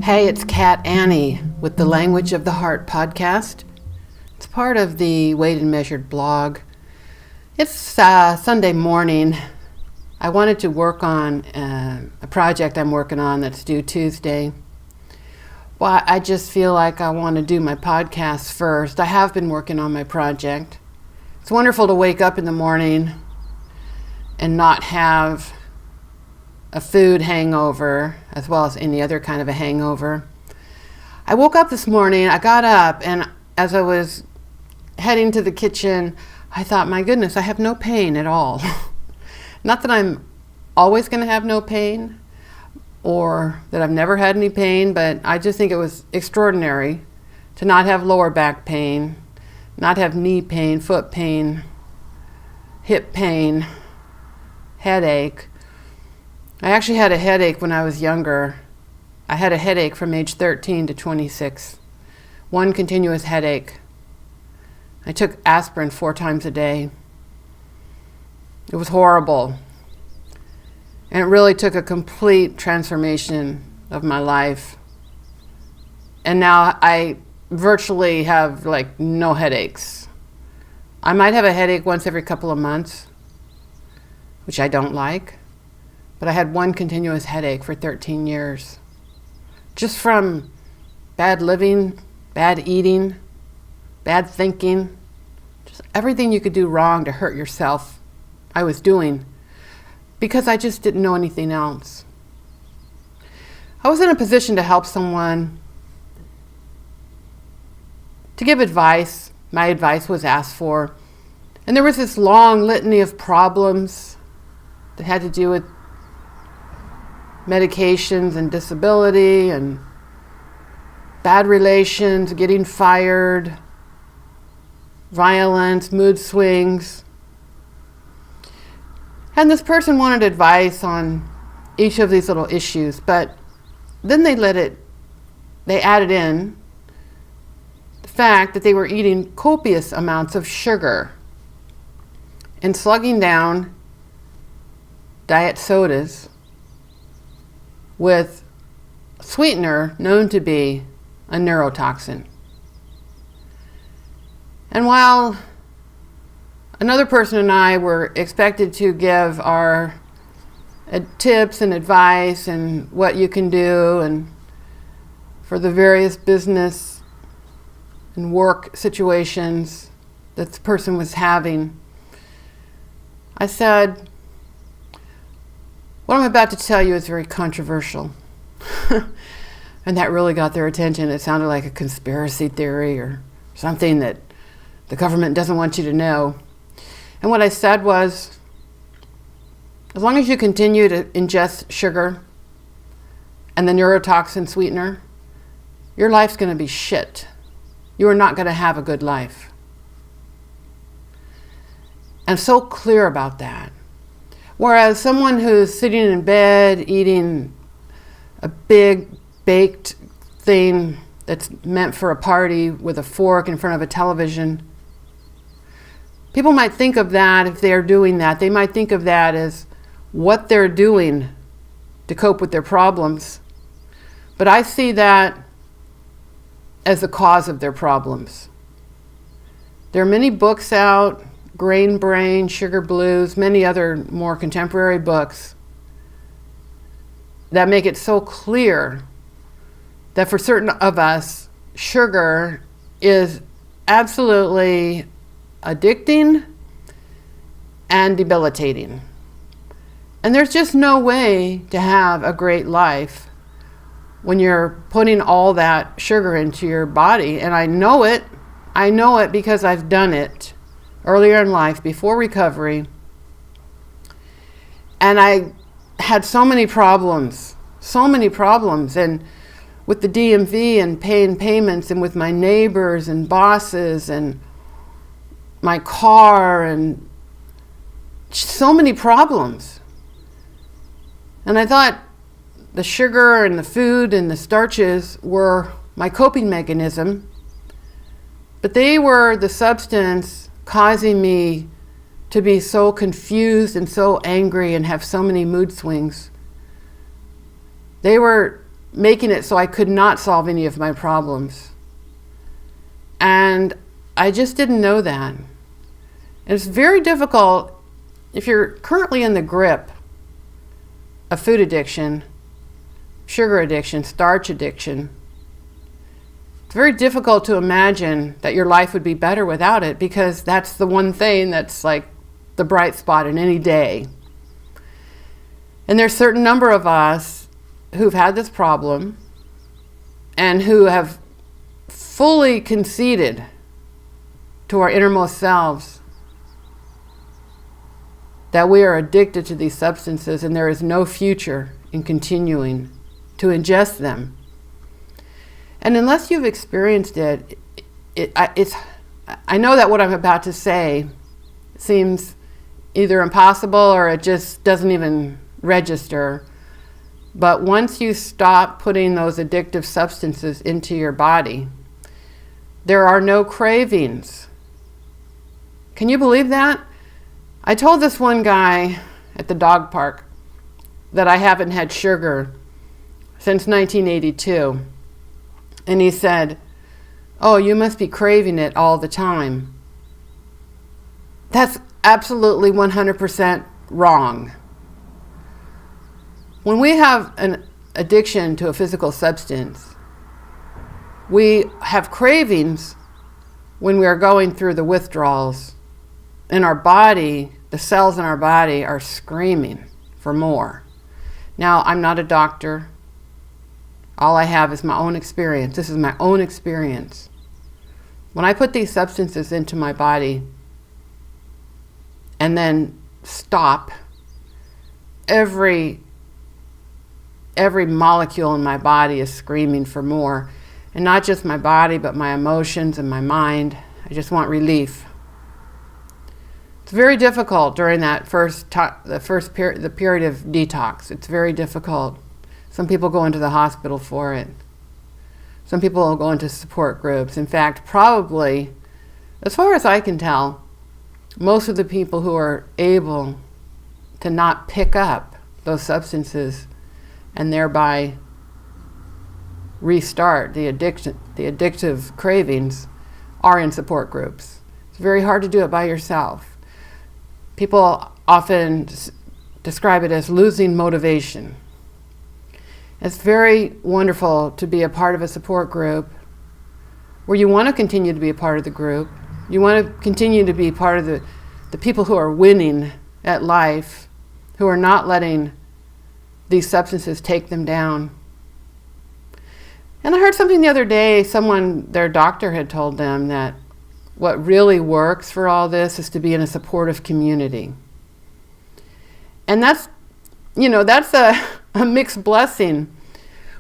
Hey, it's Kat Annie with the Language of the Heart podcast. It's part of the Weighed and Measured blog. It's Sunday morning. I wanted to work on a project I'm working on that's due Tuesday. Well, I just feel like I want to do my podcast first. I have been working on my project. It's wonderful to wake up in the morning and not have a food hangover, as well as any other kind of a hangover. I woke up this morning, I got up, and as I was heading to the kitchen, I thought, my goodness, I have no pain at all. Not that I'm always going to have no pain, or that I've never had any pain, but I just think it was extraordinary to not have lower back pain, not have knee pain, foot pain, hip pain, headache. I actually had a headache when I was younger. I had a headache from age 13 to 26. One continuous headache. I took aspirin 4 times a day. It was horrible. And it really took a complete transformation of my life. And now I virtually have no headaches. I might have a headache once every couple of months, which I don't like. But I had one continuous headache for 13 years. Just from bad living, bad eating, bad thinking, just everything you could do wrong to hurt yourself, I was doing because I just didn't know anything else. I was in a position to help someone, to give advice. My advice was asked for. And there was this long litany of problems that had to do with medications and disability and bad relations, getting fired, violence, mood swings. And this person wanted advice on each of these little issues, but then they added in the fact that they were eating copious amounts of sugar and slugging down diet sodas with sweetener known to be a neurotoxin. And while another person and I were expected to give our tips and advice and what you can do and for the various business and work situations that the person was having, I said, what I'm about to tell you is very controversial. And that really got their attention. It sounded like a conspiracy theory or something that the government doesn't want you to know. And what I said was, as long as you continue to ingest sugar and the neurotoxin sweetener, your life's going to be shit. You are not going to have a good life. I'm so clear about that. Whereas someone who's sitting in bed eating a big baked thing that's meant for a party with a fork in front of a television, people might think of that, if they're doing that, they might think of that as what they're doing to cope with their problems. But I see that as the cause of their problems. There are many books out, Grain Brain, Sugar Blues, many other more contemporary books that make it so clear that for certain of us, sugar is absolutely addicting and debilitating. And there's just no way to have a great life when you're putting all that sugar into your body. And I know it because I've done it earlier in life, before recovery. And I had so many problems. And with the DMV and paying payments and with my neighbors and bosses and my car and so many problems. And I thought the sugar and the food and the starches were my coping mechanism, but they were the substance causing me to be so confused and so angry and have so many mood swings. They were making it so I could not solve any of my problems. And I just didn't know that. And it's very difficult if you're currently in the grip of food addiction, sugar addiction, starch addiction. It's very difficult to imagine that your life would be better without it, because that's the one thing that's like the bright spot in any day. And there's a certain number of us who've had this problem and who have fully conceded to our innermost selves that we are addicted to these substances and there is no future in continuing to ingest them. And unless you've experienced it, I know that what I'm about to say seems either impossible or it just doesn't even register. But once you stop putting those addictive substances into your body, there are no cravings. Can you believe that? I told this one guy at the dog park that I haven't had sugar since 1982. And he said, "Oh, you must be craving it all the time." That's absolutely 100% wrong. When we have an addiction to a physical substance, we have cravings when we are going through the withdrawals. In our body, the cells in our body are screaming for more. Now, I'm not a doctor. All I have is my own experience. This is my own experience. When I put these substances into my body and then stop, every molecule in my body is screaming for more. And not just my body, but my emotions and my mind. I just want relief. It's very difficult during that the period of detox. It's very difficult. Some people go into the hospital for it. Some people will go into support groups. In fact, probably, as far as I can tell, most of the people who are able to not pick up those substances and thereby restart the addictive cravings are in support groups. It's very hard to do it by yourself. People often describe it as losing motivation. It's very wonderful to be a part of a support group where you want to continue to be a part of the group. You want to continue to be part of the people who are winning at life, who are not letting these substances take them down. And I heard something the other day, their doctor had told them that what really works for all this is to be in a supportive community. And that's a mixed blessing.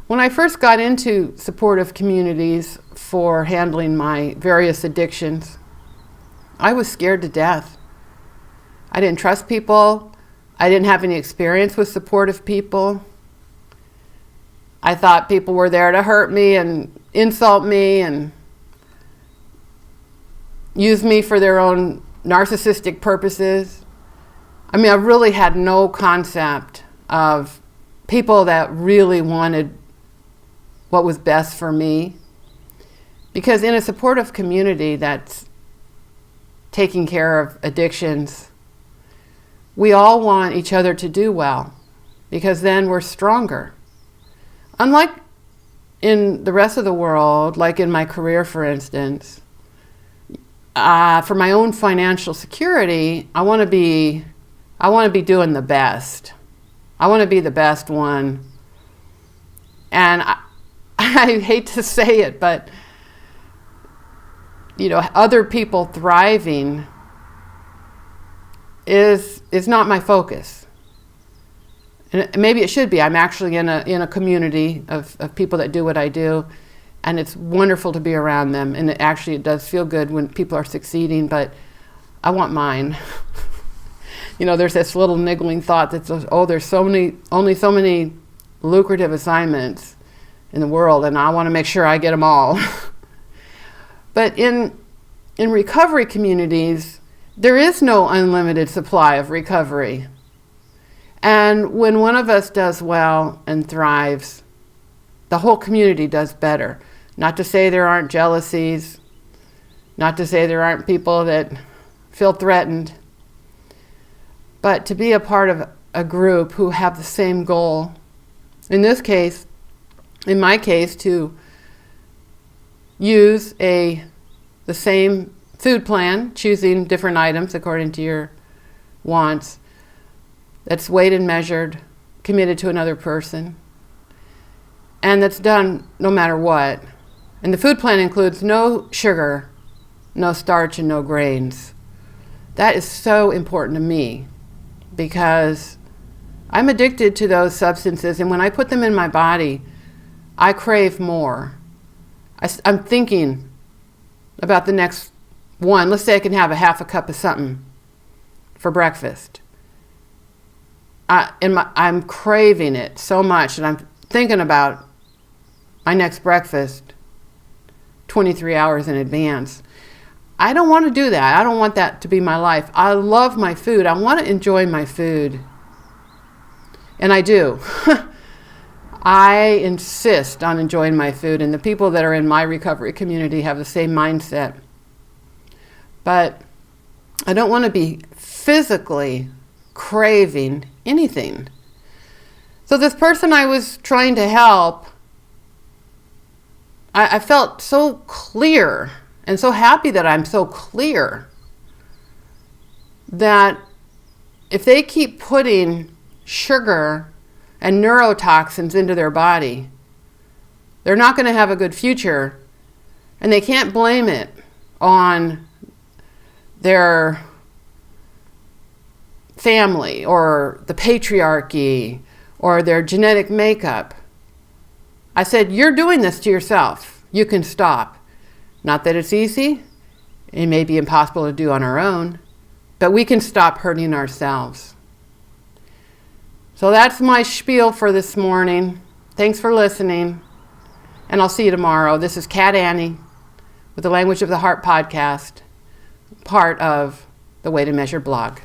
When I first got into supportive communities for handling my various addictions, I was scared to death. I didn't trust people. I didn't have any experience with supportive people. I thought people were there to hurt me and insult me and use me for their own narcissistic purposes. I mean, I really had no concept of people that really wanted what was best for me. Because in a supportive community that's taking care of addictions, we all want each other to do well, because then we're stronger. Unlike in the rest of the world, like in my career, for instance, for my own financial security, I want to be doing the best. I want to be the best one. And I hate to say it, but other people thriving is not my focus. And maybe it should be. I'm actually in a community of people that do what I do, and it's wonderful to be around them. And it does feel good when people are succeeding, but I want mine. There's this little niggling thought that says, there's only so many lucrative assignments in the world, and I want to make sure I get them all. But in recovery communities, there is no unlimited supply of recovery. And when one of us does well and thrives, the whole community does better. Not to say there aren't jealousies, not to say there aren't people that feel threatened, but to be a part of a group who have the same goal. In my case, to use the same food plan, choosing different items according to your wants, that's weighed and measured, committed to another person, and that's done no matter what. And the food plan includes no sugar, no starch, and no grains. That is so important to me because I'm addicted to those substances, and when I put them in my body, I crave more. I'm thinking about the next one. Let's say I can have a half a cup of something for breakfast. I'm craving it so much, and I'm thinking about my next breakfast 23 hours in advance. I don't want to do that. I don't want that to be my life. I love my food. I want to enjoy my food. And I do. I insist on enjoying my food, and the people that are in my recovery community have the same mindset. But I don't want to be physically craving anything. So this person I was trying to help, I felt so clear and so happy that I'm so clear that if they keep putting sugar and neurotoxins into their body, they're not going to have a good future, and they can't blame it on their family or the patriarchy or their genetic makeup. I said, you're doing this to yourself. You can stop. Not that it's easy. It may be impossible to do on our own, but we can stop hurting ourselves. So that's my spiel for this morning. Thanks for listening, and I'll see you tomorrow. This is Kat Annie with the Language of the Heart podcast, part of the Weighed and Measured blog.